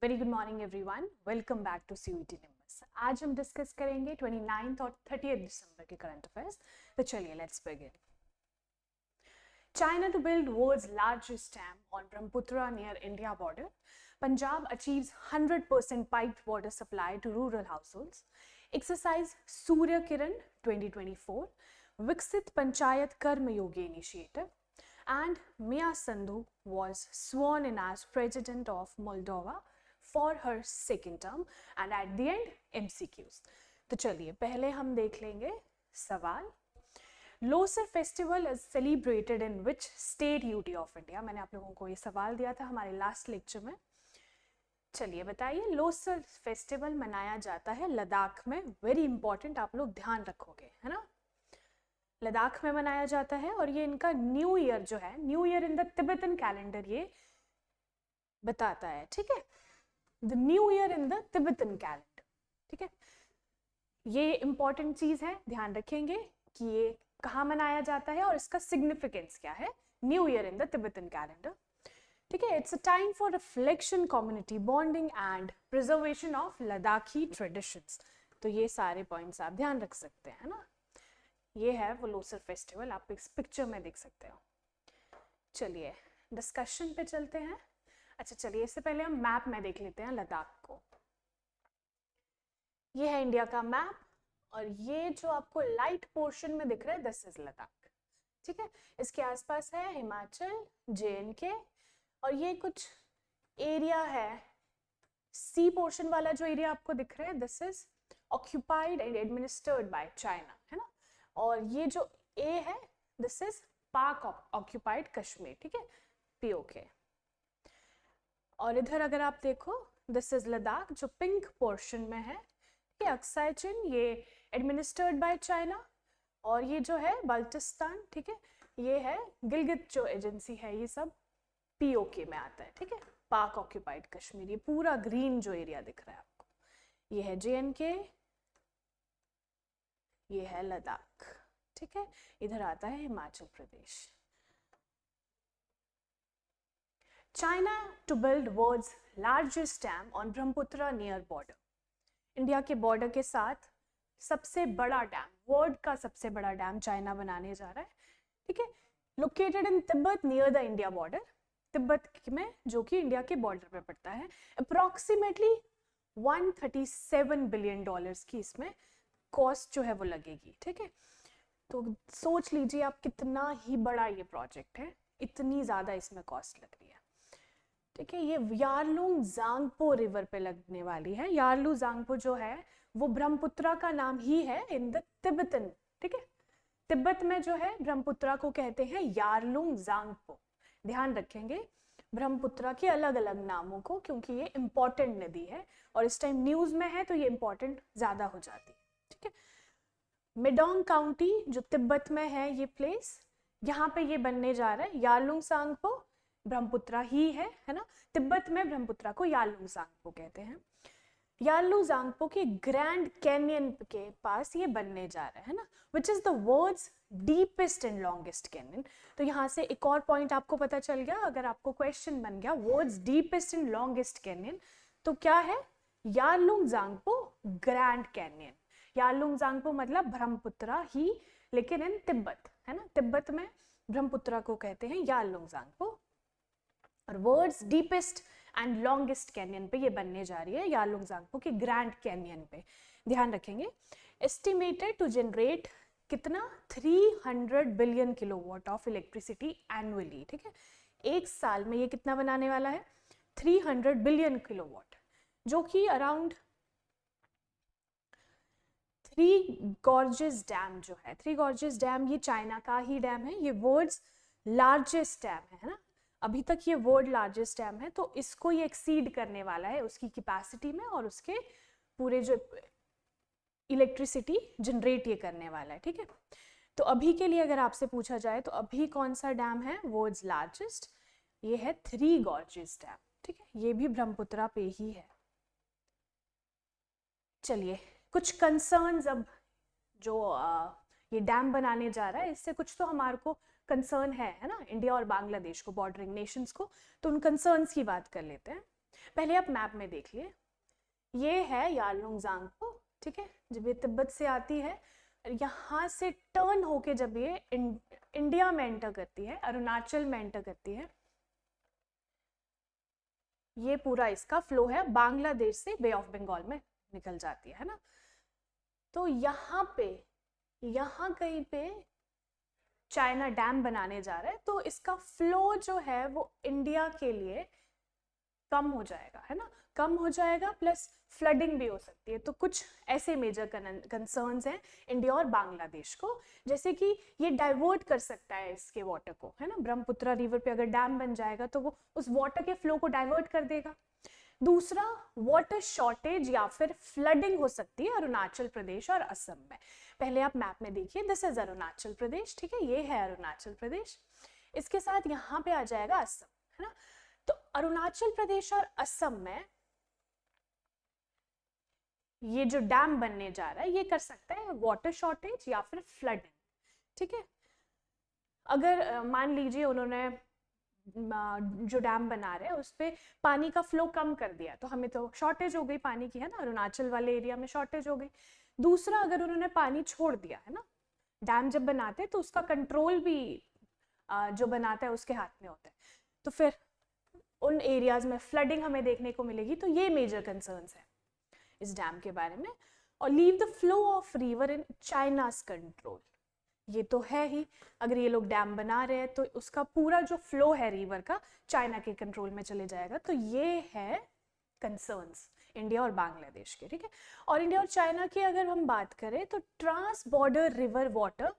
Very good morning everyone, welcome back to CUET Nimbus. आज हम discuss करेंगे 29 और 30 दिसंबर के करंट अफेयर्स। तो चलिए let's begin. China to build world's largest dam on Brahmaputra near India border. Punjab achieves 100% piped water supply to rural households. Exercise Surya Kiran 2024. Viksit Panchayat Karma Yogi initiative. And Mia Sandhu was sworn in as president of Moldova for her second term. And at the end, MCQs. तो चलिए पहले हम देख लेंगे सवाल। Losar festival is celebrated in which state UT of India. मैंने आप लोगों को ये सवाल दिया था हमारे लास्ट लेक्चर में। चलिए बताइए, लोसर फेस्टिवल मनाया जाता है लद्दाख में। वेरी इंपॉर्टेंट, आप लोग ध्यान रखोगे, है ना। लद्दाख में मनाया जाता है और ये इनका न्यू ईयर जो है, new year in the Tibetan calendar ये बताता है, ठीक है। The new year in the Tibetan calendar, ठीक है। ये इंपॉर्टेंट चीज है, ध्यान रखेंगे कि ये कहाँ मनाया जाता है और इसका सिग्निफिकेंस क्या है। New year in the Tibetan calendar, ठीक है। It's a time for reflection, community bonding and preservation of Ladakhi traditions. तो ये सारे पॉइंट्स आप ध्यान रख सकते हैं ना। ये है वो लोसर फेस्टिवल, आप इस पिक्चर में देख सकते हो। चलिए डिस्कशन पे चलते हैं। अच्छा चलिए, इससे पहले हम मैप में देख लेते हैं लद्दाख को। ये है इंडिया का मैप और ये जो आपको लाइट पोर्शन में दिख रहा है, दिस इज लद्दाख, ठीक है। इसके आसपास है हिमाचल, JNK और ये कुछ एरिया है, सी पोर्शन वाला जो एरिया आपको दिख रहा है, this is occupied and administered by China, है ना। और ये जो ए है, दिस इज पाक ऑक्यूपाइड कश्मीर, ठीक है, POK। और इधर अगर आप देखो, दिस इज लद्दाख जो पिंक पोर्शन में है, ये अक्साई चिन, ये एडमिनिस्टर्ड बाय चाइना। और ये जो है बल्टिस्तान, ठीक है, ये है गिलगित जो एजेंसी है, ये सब POK में आता है, ठीक है, पाक ऑक्यूपाइड कश्मीर। ये पूरा ग्रीन जो एरिया दिख रहा है आपको, ये है JNK, ये है लद्दाख, ठीक है। इधर आता है Himachal Pradesh. China to build world's largest dam on Brahmaputra near border. India के बॉर्डर के साथ सबसे बड़ा डैम, वर्ल्ड का सबसे बड़ा डैम चाइना बनाने जा रहा है, ठीक है। Located in Tibet near the India border, Tibet में जो कि इंडिया के बॉर्डर पे पड़ता है। अप्रोक्सीमेटली 137 बिलियन डॉलर्स की इसमें कॉस्ट जो है वो लगेगी, ठीक है। तो सोच लीजिए आप कितना ही बड़ा ये प्रोजेक्ट है, इतनी ज्यादा इसमें कॉस्ट लग रही है, ठीक है। ये यारलुंग जांगपो रिवर पे लगने वाली है। यारलू जांगपो जो है वो ब्रह्मपुत्रा का नाम ही है इन द तिब्बतन, ठीक है। तिब्बत में जो है ब्रह्मपुत्रा को कहते हैं यारलुंग जांगपो। ध्यान रखेंगे ब्रह्मपुत्रा के अलग अलग नामों को, क्योंकि ये इंपॉर्टेंट नदी है और इस टाइम न्यूज में है तो ये इंपॉर्टेंट ज्यादा हो जाती है, ठीक है। मेडोंग काउंटी जो तिब्बत में है ये प्लेस, यहाँ पे ये बनने जा रहा है। यारलुंग सांगपो ब्रह्मपुत्रा ही है ना। तिब्बत में ब्रह्मपुत्रा को यारलुंग सांगपो कहते हैं। यारलुंग सांगपो के ग्रैंड कैनियन के पास ये बनने जा रहा है ना, which is the world's deepest and longest canyon. तो यहाँ से एक और पॉइंट आपको पता चल गया, अगर आपको क्वेश्चन बन गया world's deepest and longest canyon, तो क्या है, Yarlung Tsangpo Grand Canyon. Yarlung Tsangpo मतलब ब्रह्मपुत्रा ही, लेकिन इन तिब्बत, है ना। तिब्बत में ब्रह्मपुत्रा को कहते हैं यारलुंग सांगपो और world's deepest and longest canyon पे ये बनने जा रही है, यारलुंग सांगपो के ग्रैंड कैनियन पे। ध्यान रखेंगे एस्टिमेटेड टू जनरेट कितना, 300 billion kilowatt of electricity annually, ठीक है। एक साल में ये कितना बनाने वाला है, 300 बिलियन किलोवाट, जो कि अराउंड 3 गॉर्जेस डैम जो है, 3 गॉर्जेस डैम ये चाइना का ही डैम है, ये वर्ल्ड्स लार्जेस्ट डैम है ना। अभी तक ये वर्ल्ड लार्जेस्ट डैम है, तो इसको ये एक्सीड करने वाला है उसकी कैपेसिटी में और उसके पूरे जो इलेक्ट्रिसिटी जनरेट ये करने वाला है, ठीक है। तो अभी के लिए अगर आपसे पूछा जाए तो अभी कौन सा डैम है वर्ल्ड्स लार्जेस्ट, ये है 3 गॉर्जेस डैम, ठीक है। ये भी ब्रह्मपुत्रा पे ही है। चलिए कुछ कंसर्न्स, अब जो ये डैम बनाने जा रहा है इससे कुछ तो हमारे को कंसर्न है ना, इंडिया और बांग्लादेश को, बॉर्डरिंग नेशंस को। तो उन कंसर्न्स की बात कर लेते हैं। पहले आप मैप में देखिए, ये है यारलुंगजांगपो, ठीक है, जब ये तिब्बत से आती है, यहाँ से टर्न होके जब ये इंडिया में एंटर करती है, अरुणाचल में एंटर करती है, ये पूरा इसका फ्लो है, बांग्लादेश से बे ऑफ बंगाल में निकल जाती है ना। तो यहाँ पे, यहाँ कहीं पे चाइना डैम बनाने जा रहा है, तो इसका फ्लो जो है वो इंडिया के लिए कम हो जाएगा, है ना, कम हो जाएगा, प्लस फ्लडिंग भी हो सकती है। तो कुछ ऐसे मेजर कंसर्न्स हैं इंडिया और बांग्लादेश को, जैसे कि ये डाइवर्ट कर सकता है इसके वाटर को, है ना, ब्रह्मपुत्र रिवर पे अगर डैम बन जाएगा तो वो उस वाटर के फ्लो को डाइवर्ट कर देगा। दूसरा, वाटर शॉर्टेज या फिर फ्लडिंग हो सकती है अरुणाचल प्रदेश और असम में। पहले आप मैप में देखिए, दिस इज अरुणाचल प्रदेश, ठीक है, ये है अरुणाचल प्रदेश, इसके साथ यहाँ पे आ जाएगा असम, है ना। तो अरुणाचल प्रदेश और असम में ये जो डैम बनने जा रहा है ये कर सकता है वाटर शॉर्टेज या फिर फ्लडिंग, ठीक है। अगर मान लीजिए उन्होंने जो डैम बना रहे हैं उस पर पानी का फ्लो कम कर दिया, तो हमें तो शॉर्टेज हो गई पानी की, है ना, अरुणाचल वाले एरिया में शॉर्टेज हो गई। दूसरा, अगर उन्होंने पानी छोड़ दिया, है ना, डैम जब बनाते हैं तो उसका कंट्रोल भी जो बनाता है उसके हाथ में होता है, तो फिर उन एरियाज में फ्लडिंग हमें देखने को मिलेगी। तो ये मेजर कंसर्न्स है इस डैम के बारे में। और leave the flow of river in China's control, ये तो है ही, अगर ये लोग डैम बना रहे हैं तो उसका पूरा जो फ्लो है रिवर का चाइना के कंट्रोल में चले जाएगा। तो ये है कंसर्न्स इंडिया और बांग्लादेश के, ठीक है। और इंडिया और चाइना की अगर हम बात करें तो ट्रांस बॉर्डर रिवर वाटर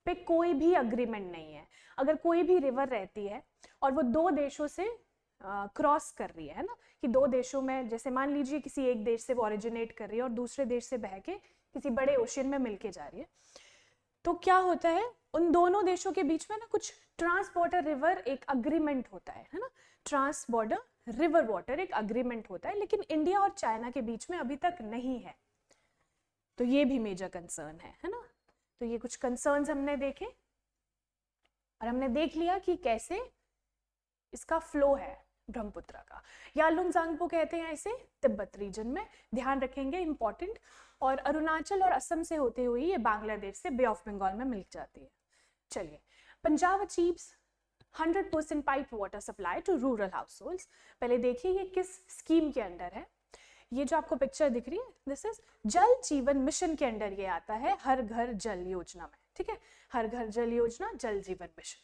पे कोई भी अग्रीमेंट नहीं है। अगर कोई भी रिवर रहती है और वो दो देशों से क्रॉस कर रही है ना, कि दो देशों में, जैसे मान लीजिए किसी एक देश से वो ओरिजिनेट कर रही है और दूसरे देश से बह के किसी बड़े ओशियन में मिलके जा रही है, तो क्या होता है, उन दोनों देशों के बीच में ना कुछ ट्रांस बॉर्डर रिवर एक अग्रीमेंट होता है ना, ट्रांस बॉर्डर रिवर वाटर एक अग्रीमेंट होता है, लेकिन इंडिया और चाइना के बीच में अभी तक नहीं है। तो ये भी मेजर कंसर्न है ना। तो ये कुछ कंसर्न्स हमने देखे और हमने देख लिया कि कैसे इसका फ्लो है ब्रह्मपुत्र का। यारलुंगजांगपो कहते हैं इसे तिब्बत रीजन में, ध्यान रखेंगे, इंपॉर्टेंट। और अरुणाचल और असम से होते हुए ये बांग्लादेश से बे ऑफ बंगाल में मिल जाती है। चलिए, Punjab achieves 100% pipe water supply to rural households. पहले देखिए ये किस स्कीम के अंडर है। ये जो आपको पिक्चर दिख रही है, दिस इज जल जीवन मिशन के अंडर ये आता है, हर घर जल योजना में, ठीक है, हर घर जल योजना, जल जीवन मिशन।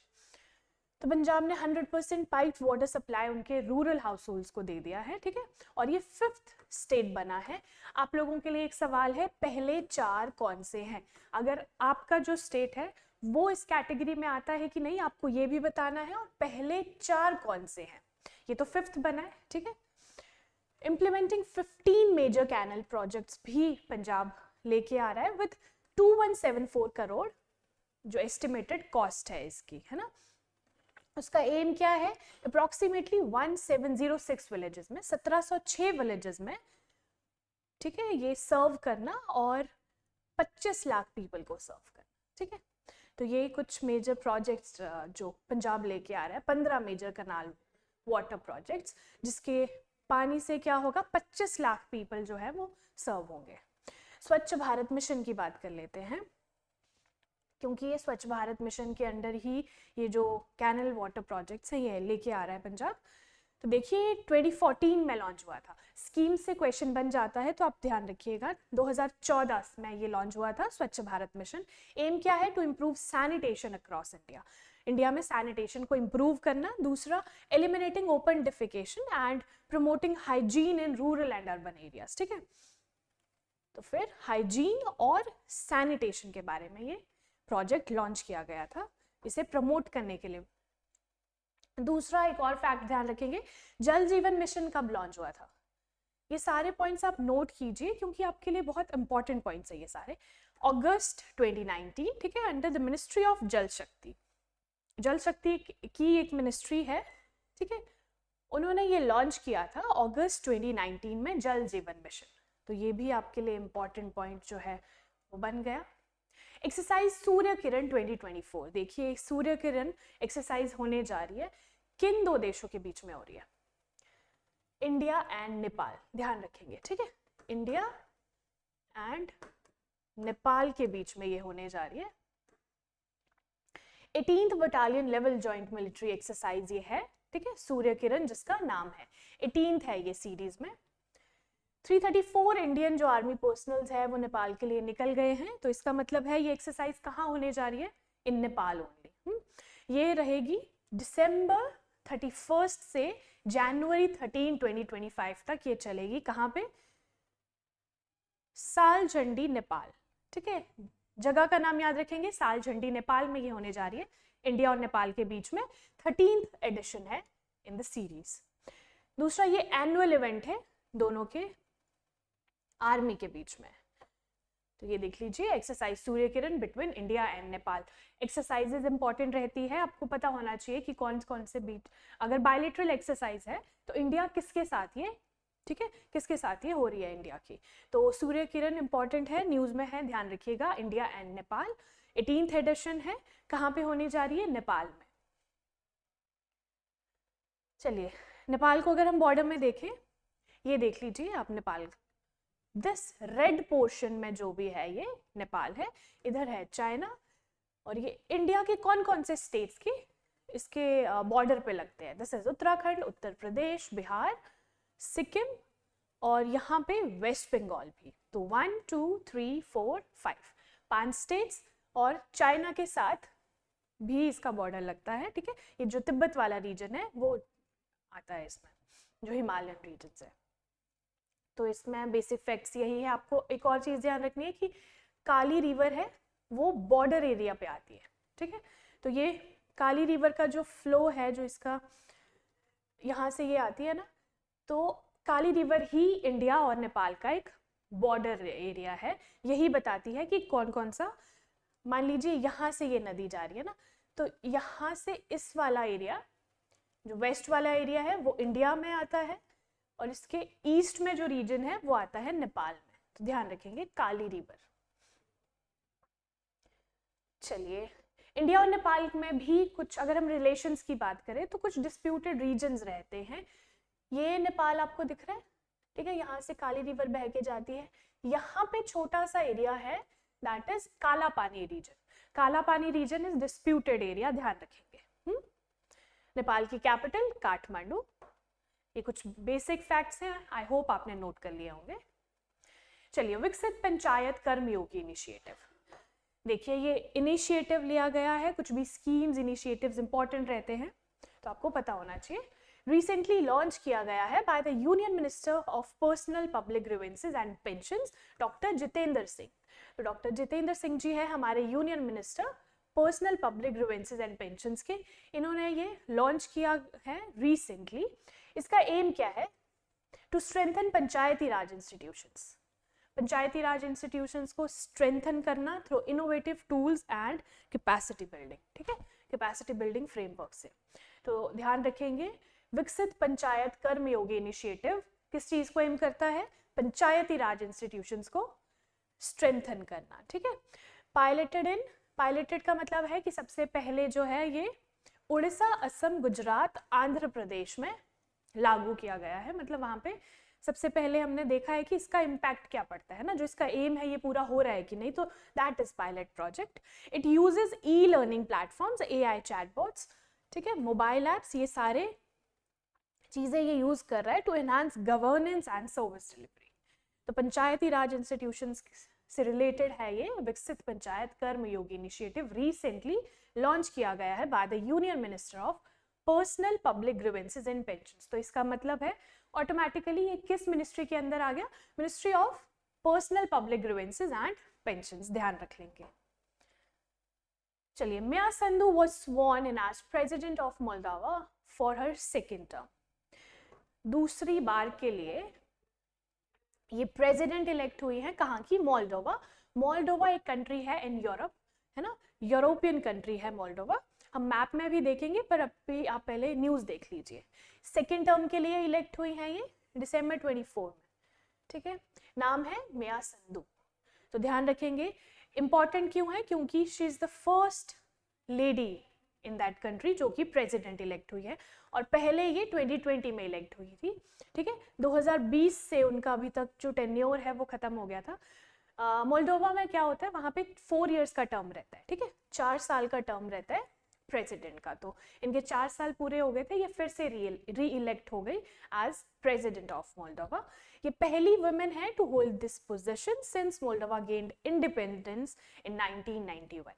तो पंजाब ने 100% पाइप वाटर सप्लाई उनके रूरल हाउस होल्ड्स को दे दिया है, ठीक है। और ये 5th स्टेट बना है। आप लोगों के लिए एक सवाल है, पहले 4 कौन से हैं? अगर आपका जो स्टेट है वो इस कैटेगरी में आता है कि नहीं, आपको ये भी बताना है, और पहले 4 कौन से हैं। ये तो 5th बना है, ठीक है। इम्प्लीमेंटिंग 15 मेजर कैनल प्रोजेक्ट्स भी पंजाब लेके आ रहा है विद 2174 करोड़ जो एस्टिमेटेड कॉस्ट है इसकी, है ना। उसका एम क्या है? अप्रोक्सीमेटली 1706 विलेजेस में, 1706 विलेजेस में, ठीक है, ये सर्व करना और 25 लाख पीपल को सर्व करना, ठीक है। तो ये कुछ मेजर प्रोजेक्ट्स जो पंजाब लेके आ रहा है, 15 मेजर कनाल वाटर प्रोजेक्ट्स, जिसके पानी से क्या होगा, 25 लाख पीपल जो है वो सर्व होंगे। स्वच्छ भारत मिशन की बात कर लेते हैं, क्योंकि ये स्वच्छ भारत मिशन के अंडर ही ये जो कैनल वाटर प्रोजेक्ट्स है ये लेके आ रहा है पंजाब। तो देखिए 2014 में लॉन्च हुआ था, स्कीम से क्वेश्चन बन जाता है तो आप ध्यान रखिएगा। 2014 में ये लॉन्च हुआ था स्वच्छ भारत मिशन। एम क्या है? To improve sanitation across India, India में सैनिटेशन को इम्प्रूव करना। दूसरा, eliminating open defecation and promoting hygiene in rural and urban areas, ठीक है। तो फिर हाइजीन और सैनिटेशन के बारे में ये प्रोजेक्ट लॉन्च किया गया था, इसे प्रमोट करने के लिए। दूसरा, एक और फैक्ट ध्यान रखेंगे, जल जीवन मिशन कब लॉन्च हुआ था? ये सारे पॉइंट्स आप नोट कीजिए क्योंकि आपके लिए बहुत इंपॉर्टेंट पॉइंट्स है ये सारे। अगस्त 2019, ठीक है, अंडर द मिनिस्ट्री ऑफ जल शक्ति। जल शक्ति की एक मिनिस्ट्री है, ठीक है, उन्होंने ये लॉन्च किया था अगस्त 2019 में जल जीवन मिशन। तो ये भी आपके लिए इंपॉर्टेंट पॉइंट जो है वो बन गया। एक्सरसाइज सूर्य किरण 2024, देखिए सूर्य किरण एक्सरसाइज होने जा रही है, किन 2 देशों के बीच में हो रही है? इंडिया एंड नेपाल, ध्यान रखेंगे, ठीक है, इंडिया एंड नेपाल के बीच में ये होने जा रही है। 18th battalion level joint military exercise ये है, ठीक है, सूर्य किरण जिसका नाम है, 18th है ये सीरीज में। 334 इंडियन जो आर्मी पर्सनल्स है वो नेपाल के लिए निकल गए हैं, तो इसका मतलब है ये एक्सरसाइज कहाँ होने जा रही है, इन नेपाल ओनली। ये रहेगी दिसंबर 31 से जनवरी 13 2025 तक ये चलेगी, कहाँ पे, सालझंडी नेपाल, ठीक है, जगह का नाम याद रखेंगे, सालझंडी नेपाल में ये होने जा रही है, इंडिया और नेपाल के बीच में 13th एडिशन है इन द सीरीज। दूसरा ये एनुअल इवेंट है दोनों के आर्मी के बीच में, तो ये देख लीजिए exercise Surya Kiran between India and Nepal. Exercises important रहती है, आपको पता होना चाहिए कि कौन कौन से बीच, अगर बायलेटरल एक्सरसाइज है तो इंडिया किसके साथ ये, ठीक है, किसके साथ ये हो रही है इंडिया की, तो सूर्य किरण इंपॉर्टेंट है, न्यूज में है, ध्यान रखिएगा, India and Nepal 18th addition है, कहाँ पे होने जा रही है, नेपाल में। चलिए नेपाल को अगर हम बॉर्डर में देखें, ये देख लीजिए आप नेपाल, दिस रेड पोर्शन में जो भी है ये नेपाल है, इधर है चाइना, और ये इंडिया के कौन कौन से स्टेट्स की इसके बॉर्डर पे लगते हैं, दिस इज उत्तराखंड, उत्तर प्रदेश, बिहार, सिक्किम और यहाँ पे वेस्ट बंगाल भी, तो 1 2 3 4 5 5 स्टेट्स, और चाइना के साथ भी इसका बॉर्डर लगता है, ठीक है, ये जो तिब्बत वाला रीजन है वो आता है इसमें, जो हिमालयन रीजन है। तो इसमें बेसिक फैक्ट्स यही है, आपको एक और चीज़ ध्यान रखनी है कि काली रिवर है वो बॉर्डर एरिया पे आती है, ठीक है, तो ये काली रिवर का जो फ्लो है, जो इसका यहाँ से ये आती है ना, तो काली रिवर ही इंडिया और नेपाल का एक बॉर्डर एरिया है, यही बताती है कि कौन कौन सा, मान लीजिए यहाँ से ये नदी जा रही है ना, तो यहाँ से इस वाला एरिया, जो वेस्ट वाला एरिया है वो इंडिया में आता है, और इसके ईस्ट में जो रीजन है वो आता है नेपाल में, तो ध्यान रखेंगे काली रिवर। चलिए इंडिया और नेपाल में भी कुछ, अगर हम रिलेशंस की बात करें तो कुछ डिस्प्यूटेड रीजन्स रहते हैं। ये नेपाल आपको दिख रहा है, ठीक है, यहाँ से काली रिवर बह के जाती है, यहाँ पे छोटा सा एरिया है दैट इज काला पानी रीजन, काला पानी रीजन इज डिस्प्यूटेड एरिया, ध्यान रखेंगे। नेपाल की कैपिटल काठमांडू, ये कुछ बेसिक फैक्ट्स हैं, आई होप आपने नोट कर लिए होंगे। चलिए विकसित पंचायत कर्मयोगी इनिशिएटिव, देखिए ये इनिशिएटिव लिया गया है, कुछ भी स्कीम्स इनिशिएटिव्स इंपॉर्टेंट रहते हैं तो आपको पता होना चाहिए। रिसेंटली लॉन्च किया गया है by the Union Minister of Personnel Public Grievances and pensions doctor Jitendra Singh, तो डॉक्टर जितेंद्र सिंह जी है हमारे union minister personal Public Grievances and pensions के, इन्होंने ये लॉन्च किया है रिसेंटली। इसका एम क्या है, to strengthen panchayati raj institutions, panchayati raj institutions को स्ट्रेंथन करना through innovative tools and capacity building, ठीक है, कैपेसिटी बिल्डिंग फ्रेमवर्क से। तो ध्यान रखेंगे विकसित पंचायत कर्मयोगी इनिशिएटिव किस चीज को एम करता है, पंचायती राज इंस्टीट्यूशंस को स्ट्रेंथन करना, ठीक है। पायलटेड का मतलब है कि सबसे पहले जो है ये उड़ीसा, असम, गुजरात, आंध्र प्रदेश में लागू किया गया है, मतलब वहां पे सबसे पहले हमने देखा है कि इसका इम्पैक्ट क्या पड़ता है ना, जो इसका एम है ये पूरा हो रहा है कि नहीं, तो that is pilot project. It uses e learning platforms, AI chatbots, ठीक है, मोबाइल एप्स, ये सारे चीजें ये यूज कर रहा है to enhance governance and service delivery. तो पंचायती राज इंस्टीट्यूशंस से रिलेटेड है ये Viksit Panchayat Karmayogi initiative, recently launch किया गया है by the Union Minister of Personnel Public Grievances and Pensions. तो इसका मतलब है ऑटोमेटिकली ये किस मिनिस्ट्री के अंदर आ गया, ministry of Personnel Public Grievances and pensions, ध्यान रख लेंगे। चलिए Mia Sandu was sworn in as president of Moldova for her second term, दूसरी बार के लिए ये प्रेसिडेंट इलेक्ट हुई है, कहाँ की, मोल्डोवा। मोल्डोवा एक कंट्री है इन यूरोप, है ना, यूरोपियन कंट्री है मोल्डोवा, हम मैप में भी देखेंगे पर अभी आप पहले न्यूज़ देख लीजिए। सेकेंड टर्म के लिए इलेक्ट हुई हैं ये दिसंबर 24 में, ठीक है, नाम है मिया संधू। तो ध्यान रखेंगे, इंपॉर्टेंट क्यों है, क्योंकि she is the first lady in that country जो कि प्रेसिडेंट इलेक्ट हुई है, और पहले ये 2020 में इलेक्ट हुई थी, ठीक है। 2020 से उनका अभी तक जो टेन्योर है वो खत्म हो गया था। मोल्डोवा में क्या होता है, वहाँ पे 4 इयर्स का टर्म रहता है, ठीक है, 4 साल का टर्म रहता है प्रेसिडेंट का। तो इनके 4 साल पूरे हो गए थे, ये फिर से री इलेक्ट हो गई एज प्रेसिडेंट ऑफ मोल्डोवा। ये पहली वुमेन है to hold this position since Moldova gained independence in 1991।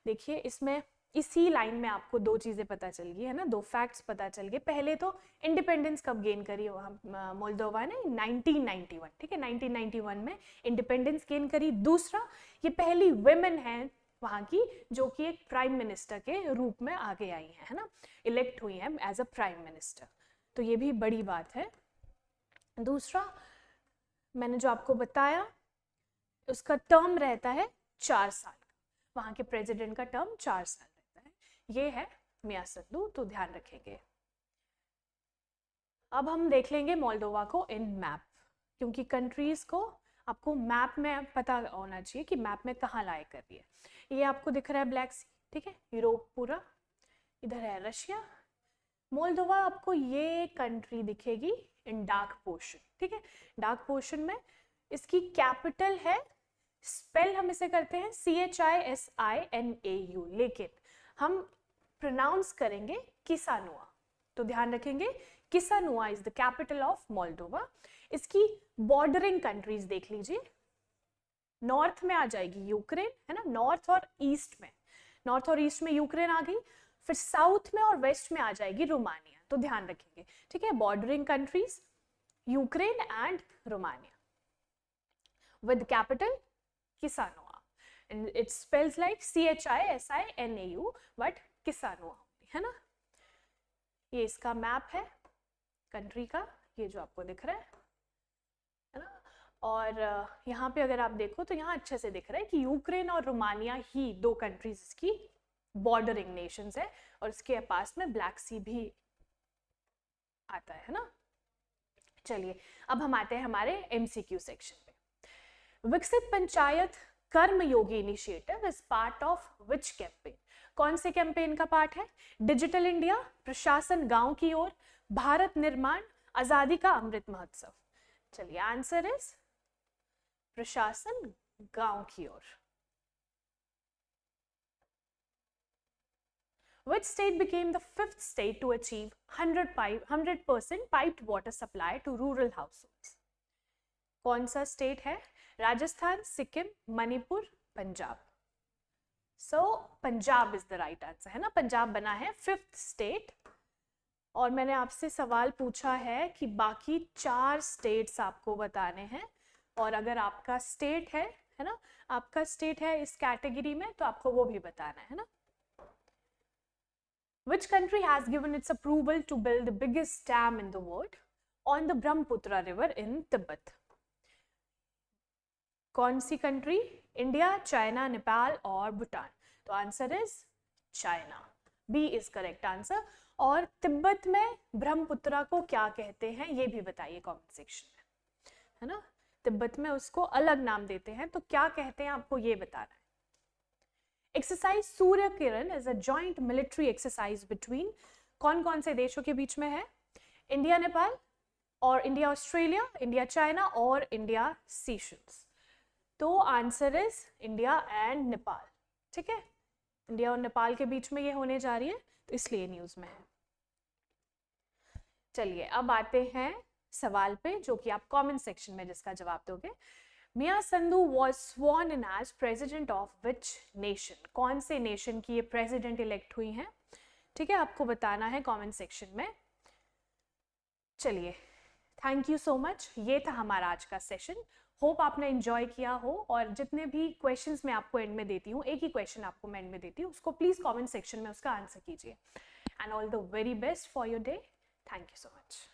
देखिए इसमें इसी लाइन में आपको 2 चीजें पता चल गई है ना, 2 फैक्ट्स पता चल गए। पहले तो इंडिपेंडेंस कब गेन करी वहाँ मोल्डोवा ने, 1991, ठीक है, 1991 में इंडिपेंडेंस गेन करी। दूसरा, ये पहली वुमेन है वहाँ की जो कि एक प्राइम मिनिस्टर के रूप में आगे आई है ना, इलेक्ट हुई है एज अ प्राइम मिनिस्टर, तो ये भी बड़ी बात है। दूसरा, मैंने जो आपको बताया उसका टर्म रहता है 4 साल का, वहाँ के प्रेसिडेंट का टर्म 4 साल रहता है। ये है मियां संधू, तो ध्यान रखेंगे। अब हम देख लेंगे मोल्डोवा को इन मैप, क्योंकि कंट्रीज को आपको मैप में पता होना चाहिए कि मैप में कहाँ लाए कर रही है। ये आपको दिख रहा है ब्लैक सी, ठीक है, यूरोप पूरा, इधर है रशिया। मोल्डोवा आपको ये कंट्री दिखेगी इन डार्क पोर्शन, ठीक है, डार्क पोर्शन में। इसकी कैपिटल है, स्पेल हम इसे करते हैं CHISINAU, लेकिन हम प्रोनाउंस करेंगे किसानुआ, तो ध्यान रखेंगे Chisinau is the capital of Moldova. इसकी बॉर्डरिंग कंट्रीज देख लीजिए, नॉर्थ में आ जाएगी यूक्रेन, है ना, नॉर्थ और ईस्ट में यूक्रेन आ गई, फिर साउथ में और वेस्ट में आ जाएगी रोमानिया, तो ध्यान रखेंगे, ठीक है, bordering countries Ukraine and Romania with capital Chisinau, and it spells like CHISINAU, but Chisinau, है ना। ये इसका मैप है कंट्री का, ये जो आपको दिख रहा है ना। और यहाँ पे अगर आप देखो तो यहाँ अच्छे से दिख रहा है कि यूक्रेन और रोमानिया ही 2 कंट्रीज की बॉर्डरिंग नेशंस है, और इसके पास में ब्लैक सी भी आता है ना। चलिए अब हम आते हैं हमारे MCQ सेक्शन पे। Viksit Panchayat Karmayogi initiative is part of which campaign? कौन से कैंपेन का पार्ट है? डिजिटल इंडिया, प्रशासन गांव की ओर, भारत निर्माण, आजादी का अमृत महोत्सव। चलिए आंसर इज प्रशासन गांव की ओर। Which state became the 5th state to achieve 100% piped water supply to rural households? कौन सा स्टेट है? Rajasthan, Sikkim, Manipur, Punjab. So Punjab is the right answer, है ना, पंजाब बना है 5th स्टेट। और मैंने आपसे सवाल पूछा है कि बाकी 4 स्टेट्स आपको बताने हैं, और अगर आपका स्टेट है ना, आपका स्टेट है इस कैटेगरी में, तो आपको वो भी बताना है ना। Which country has given its approval to build the biggest dam in the world on the Brahmaputra river in Tibet? कौन सी कंट्री? इंडिया, चाइना, नेपाल और भूटान। तो answer is China, B is correct answer. और तिब्बत में ब्रह्मपुत्रा को क्या कहते हैं ये भी बताइए कमेंट सेक्शन में, है ना। तिब्बत में उसको अलग नाम देते हैं, तो क्या कहते हैं आपको ये बताना है। Exercise Surya Kiran is a joint military exercise between कौन कौन से देशों के बीच में है? इंडिया नेपाल, और इंडिया ऑस्ट्रेलिया, इंडिया चाइना और इंडिया सीशल्स। तो answer is India and Nepal, ठीक है, इंडिया और नेपाल के बीच में ये होने जा रही है, तो इसलिए न्यूज में है। चलिए अब आते हैं सवाल पे जो कि आप कमेंट सेक्शन में जिसका जवाब दोगे। मियां Sandhu was sworn in as president of which nation? कौन से नेशन की ये प्रेसिडेंट इलेक्ट हुई हैं, ठीक है, आपको बताना है कमेंट सेक्शन में। चलिए थैंक यू सो मच, ये था हमारा आज का सेशन। होप आपने एंजॉय किया हो, और जितने भी क्वेश्चंस मैं आपको एंड में देती हूँ, एक ही क्वेश्चन आपको मैं एंड में देती हूँ, उसको प्लीज कमेंट सेक्शन में उसका आंसर कीजिए। And all the very best for your day. Thank you so much.